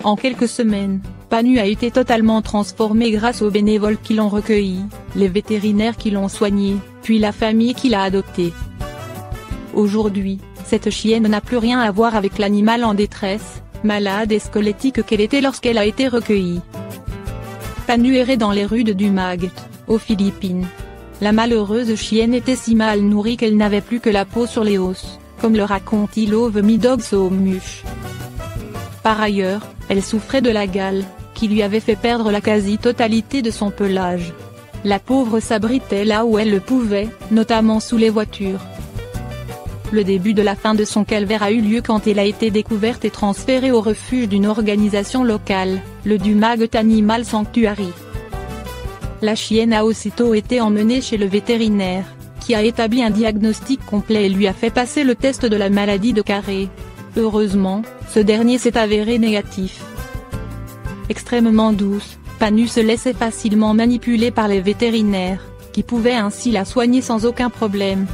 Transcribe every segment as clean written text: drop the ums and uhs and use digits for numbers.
En quelques semaines, Panu a été totalement transformé grâce aux bénévoles qui l'ont recueilli, les vétérinaires qui l'ont soigné, puis la famille qui l'a adopté. Aujourd'hui, cette chienne n'a plus rien à voir avec l'animal en détresse, malade et squelettique qu'elle était lorsqu'elle a été recueillie. Panu errait dans les rues de Dumaguete, aux Philippines. La malheureuse chienne était si mal nourrie qu'elle n'avait plus que la peau sur les os, comme le raconte Ilove Midog Somush. Par ailleurs, elle souffrait de la gale, qui lui avait fait perdre la quasi-totalité de son pelage. La pauvre s'abritait là où elle le pouvait, notamment sous les voitures. Le début de la fin de son calvaire a eu lieu quand elle a été découverte et transférée au refuge d'une organisation locale, le Dumaguete Animal Sanctuary. La chienne a aussitôt été emmenée chez le vétérinaire, qui a établi un diagnostic complet et lui a fait passer le test de la maladie de Carré. Heureusement, ce dernier s'est avéré négatif. Extrêmement douce, Panu se laissait facilement manipuler par les vétérinaires, qui pouvaient ainsi la soigner sans aucun problème.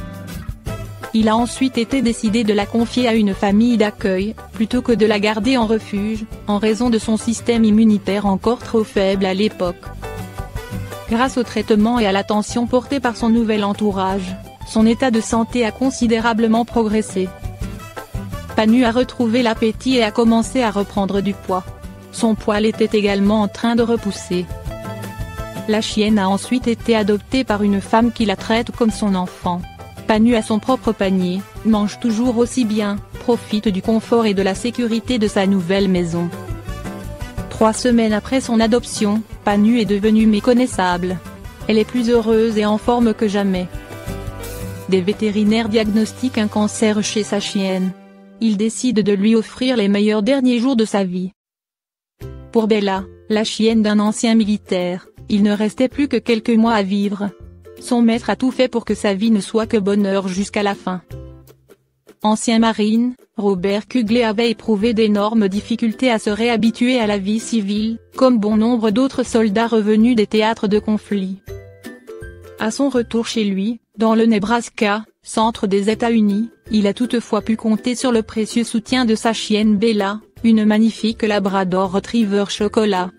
Il a ensuite été décidé de la confier à une famille d'accueil, plutôt que de la garder en refuge, en raison de son système immunitaire encore trop faible à l'époque. Grâce au traitement et à l'attention portée par son nouvel entourage, son état de santé a considérablement progressé. Panu a retrouvé l'appétit et a commencé à reprendre du poids. Son poil était également en train de repousser. La chienne a ensuite été adoptée par une femme qui la traite comme son enfant. Panu a son propre panier, mange toujours aussi bien, profite du confort et de la sécurité de sa nouvelle maison. 3 semaines après son adoption, Panu est devenue méconnaissable. Elle est plus heureuse et en forme que jamais. Des vétérinaires diagnostiquent un cancer chez sa chienne. Ils décident de lui offrir les meilleurs derniers jours de sa vie. Pour Bella, la chienne d'un ancien militaire, il ne restait plus que quelques mois à vivre. Son maître a tout fait pour que sa vie ne soit que bonheur jusqu'à la fin. Ancien marine, Robert Kugler avait éprouvé d'énormes difficultés à se réhabituer à la vie civile, comme bon nombre d'autres soldats revenus des théâtres de conflit. À son retour chez lui, dans le Nebraska, centre des États-Unis, il a toutefois pu compter sur le précieux soutien de sa chienne Bella, une magnifique Labrador Retriever chocolat.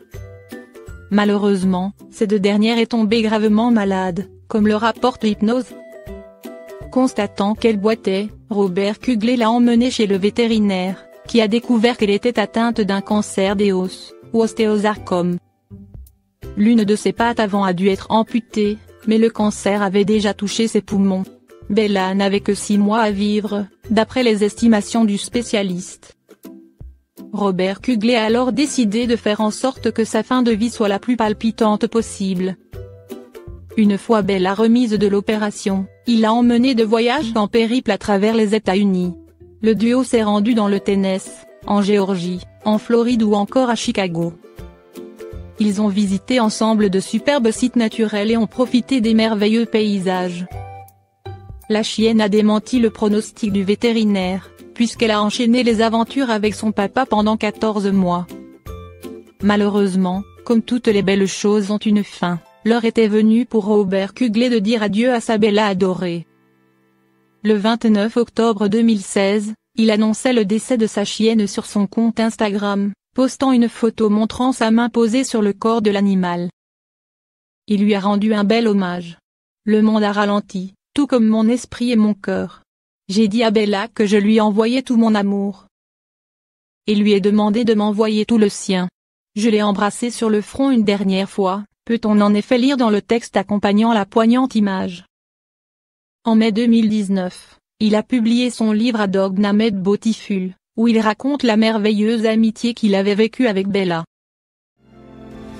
Malheureusement, cette dernière est tombée gravement malade, comme le rapporte Hypnose. Constatant qu'elle boitait, Robert Kugler l'a emmenée chez le vétérinaire, qui a découvert qu'elle était atteinte d'un cancer des os, ou ostéosarcome. L'une de ses pattes avant a dû être amputée, mais le cancer avait déjà touché ses poumons. Bella n'avait que 6 mois à vivre, d'après les estimations du spécialiste. Robert Kugler a alors décidé de faire en sorte que sa fin de vie soit la plus palpitante possible. Une fois Bella remise de l'opération, il l'a emmenée de voyage en périple à travers les États-Unis. Le duo s'est rendu dans le Tennessee, en Géorgie, en Floride ou encore à Chicago. Ils ont visité ensemble de superbes sites naturels et ont profité des merveilleux paysages. La chienne a démenti le pronostic du vétérinaire, puisqu'elle a enchaîné les aventures avec son papa pendant 14 mois. Malheureusement, comme toutes les belles choses ont une fin, l'heure était venue pour Robert Kugler de dire adieu à sa Bella adorée. Le 29 octobre 2016, il annonçait le décès de sa chienne sur son compte Instagram, postant une photo montrant sa main posée sur le corps de l'animal. Il lui a rendu un bel hommage. Le monde a ralenti, tout comme mon esprit et mon cœur. J'ai dit à Bella que je lui envoyais tout mon amour. Et lui ai demandé de m'envoyer tout le sien. Je l'ai embrassé sur le front une dernière fois, peut-on en effet lire dans le texte accompagnant la poignante image. En mai 2019, il a publié son livre Adog Named Beautiful, où il raconte la merveilleuse amitié qu'il avait vécue avec Bella.